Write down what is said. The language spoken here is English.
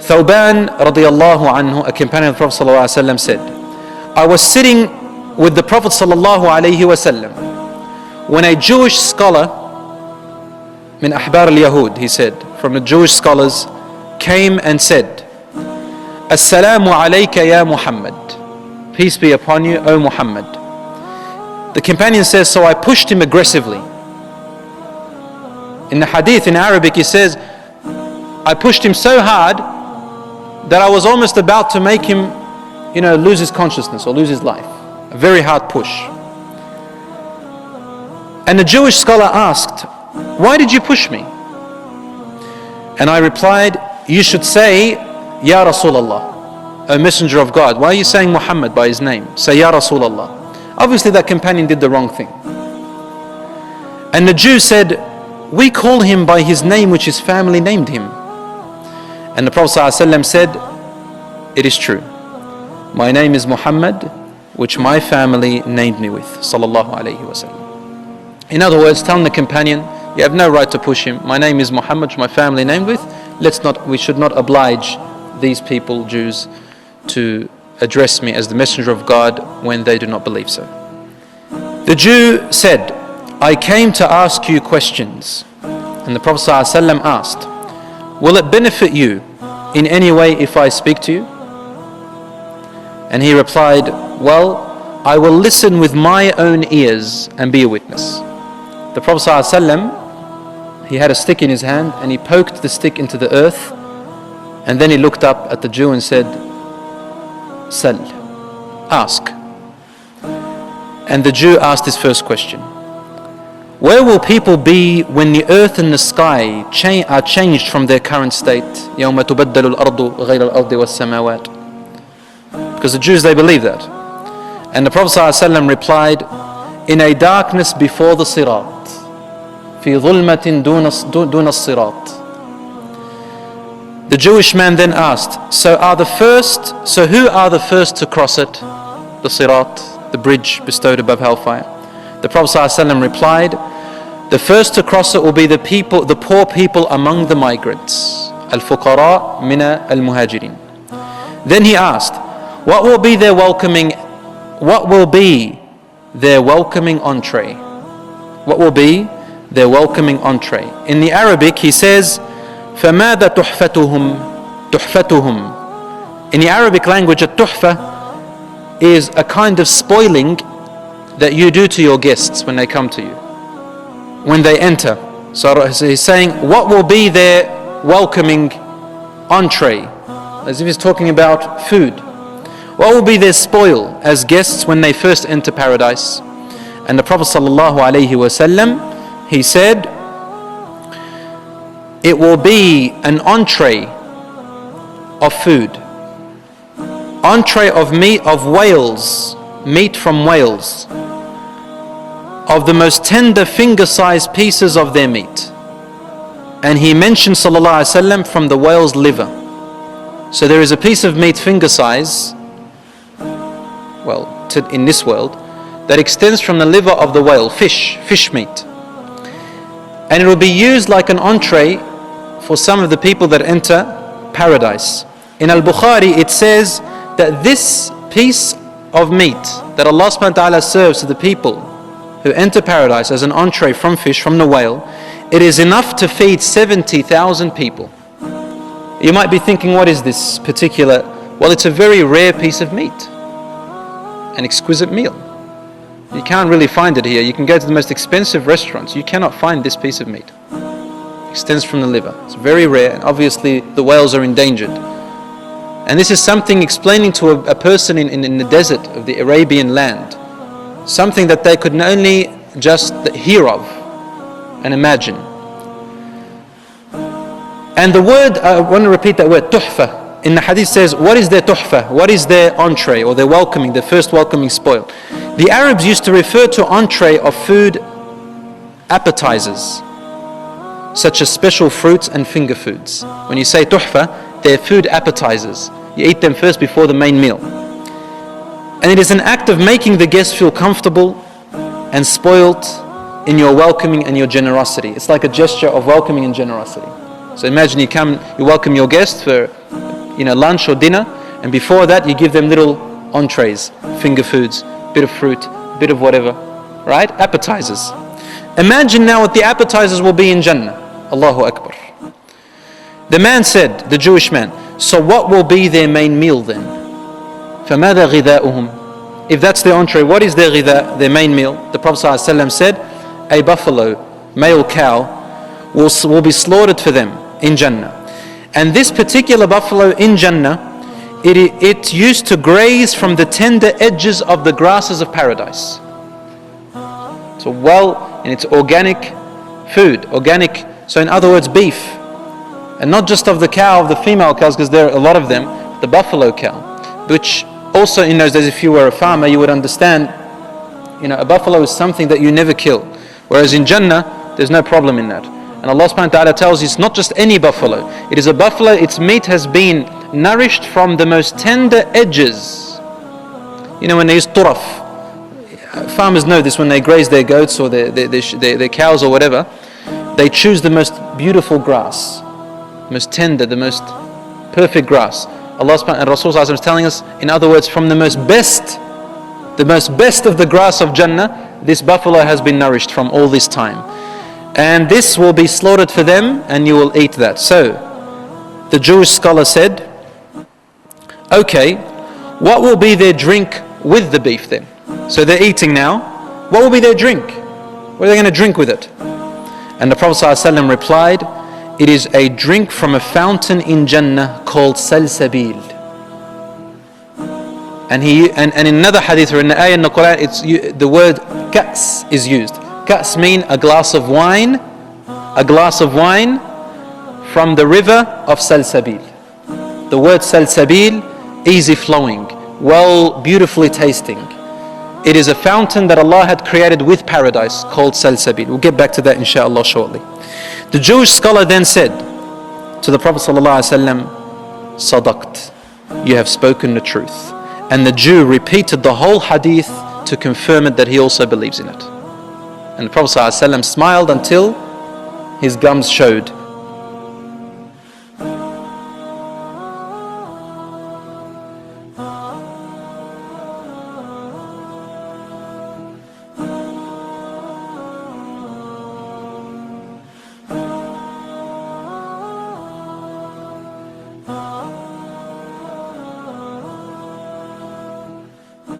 Thawban radiallahu anhu, a companion of the Prophet sallallahu alaihi wasallam, said, I was sitting with the Prophet sallallahu alaihi wasallam when a Jewish scholar, min ahbar al-Yahud, he said, from the Jewish scholars, came and said, Assalamu alayka ya Muhammad. Peace be upon you, O Muhammad. The companion says, so I pushed him aggressively. In the hadith, in Arabic, he says, I pushed him so hard that I was almost about to make him, lose his consciousness or lose his life. A very hard push. And the Jewish scholar asked, why did you push me? And I replied, you should say, Ya Rasulullah, O Messenger of God. Why are you saying Muhammad by his name? Say Ya Rasulullah. Obviously that companion did the wrong thing. And the Jew said, we call him by his name which his family named him. And the Prophet ﷺ said, it is true. My name is Muhammad, which my family named me with. Sallallahu alayhi wasallam. In other words, telling the companion, you have no right to push him. My name is Muhammad, which my family named with. We should not oblige these people, Jews, to address me as the messenger of God when they do not believe so. The Jew said, I came to ask you questions. And the Prophet ﷺ asked, will it benefit you in any way if I speak to you? And he replied, well, I will listen with my own ears and be a witness. The Prophet ﷺ, he had a stick in his hand and he poked the stick into the earth, and then he looked up at the Jew and said, Sal, ask. And the Jew asked his first question, where will people be when the earth and the sky are changed from their current state? يَوْمَ تُبَدَّلُ الْأَرْضُ غَيْرَ الْأَرْضِ وَالسَّمَاوَاتِ. Because the Jews, they believe that. And the Prophet ﷺ replied, in a darkness before the sirat, في ظلمة دون الصراط. The Jewish man then asked, so who are the first to cross it? The sirat, the bridge bestowed above hellfire. The Prophet ﷺ replied, the first to cross it will be the poor people among the migrants. Al-fuqara mina al-muhajirin. Then he asked, what will be their welcoming entree? What will be their welcoming entree? In the Arabic, he says, فَمَاذَا تُحْفَتُهُمْ. In the Arabic language, a tuhfa is a kind of spoiling that you do to your guests when they come to you, when they enter. So he's saying, what will be their welcoming entree? As if he's talking about food. What will be their spoil as guests when they first enter paradise? And the Prophet ﷺ, he said, it will be an entree of food, entree of meat of whales, meat from whales, of the most tender finger-sized pieces of their meat. And he mentioned sallallahu alaihi wasallam from the whale's liver. So there is a piece of meat finger size, in this world, that extends from the liver of the whale, fish meat. And it will be used like an entree for some of the people that enter paradise. In Al-Bukhari it says that this piece of meat that Allah subhanahu wa ta'ala serves to the people who enter paradise as an entree from fish, from the whale, it is enough to feed 70,000 people. You might be thinking, what is this particular? Well, it's a very rare piece of meat, an exquisite meal. You can't really find it here. You can go to the most expensive restaurants, you cannot find this piece of meat. It extends from the liver. It's very rare, and obviously the whales are endangered. And this is something explaining to a person in the desert of the Arabian land, something that they could only just hear of and imagine. And the word, I want to repeat that word, tuhfa. In the hadith says, what is their tuhfa? What is their entree or their welcoming, their first welcoming spoil? The Arabs used to refer to entree of food appetizers, such as special fruits and finger foods. When you say tuhfa, they're food appetizers. You eat them first before the main meal. And it is an act of making the guest feel comfortable and spoilt in your welcoming and your generosity. It's like a gesture of welcoming and generosity. So imagine you welcome your guest for lunch or dinner, and before that you give them little entrees, finger foods, bit of fruit, bit of whatever, right? Appetizers. Imagine now what the appetizers will be in Jannah. Allahu Akbar. The man said, the Jewish man, so what will be their main meal then? فَمَاذَا غِذَاؤُهُمْ? If that's their entree, what is their ghidha, their main meal? The Prophet ﷺ said, a buffalo, male cow, will be slaughtered for them in Jannah. And this particular buffalo in Jannah, it used to graze from the tender edges of the grasses of paradise. So and it's organic food, organic, so in other words beef. And not just of the cow, of the female cows, because there are a lot of them, the buffalo cow, which also in those days, if you were a farmer, you would understand, a buffalo is something that you never kill. Whereas in Jannah, there's no problem in that. And Allah subhanahu wa ta'ala tells you it's not just any buffalo. It is a buffalo, its meat has been nourished from the most tender edges. When they use turaf, farmers know this when they graze their goats or their cows or whatever, they choose the most beautiful grass, most tender, the most perfect grass. Allah subhanahu and Rasulullah is telling us, in other words, from the most best of the grass of Jannah, this buffalo has been nourished from all this time. And this will be slaughtered for them and you will eat that. So, the Jewish scholar said, okay, what will be their drink with the beef then? So they're eating now. What will be their drink? What are they going to drink with it? And the Prophet ﷺ replied, it is a drink from a fountain in Jannah called Salsabil. And in another hadith or in the ayah in the Quran, the word ka's is used. Ka's mean a glass of wine from the river of Salsabil. The word Salsabil, easy flowing, beautifully tasting. It is a fountain that Allah had created with paradise called Salsabil. We'll get back to that inshallah shortly. The Jewish scholar then said to the Prophet ﷺ, Sadaqt, you have spoken the truth. And the Jew repeated the whole hadith to confirm it that he also believes in it. And the Prophet ﷺ smiled until his gums showed.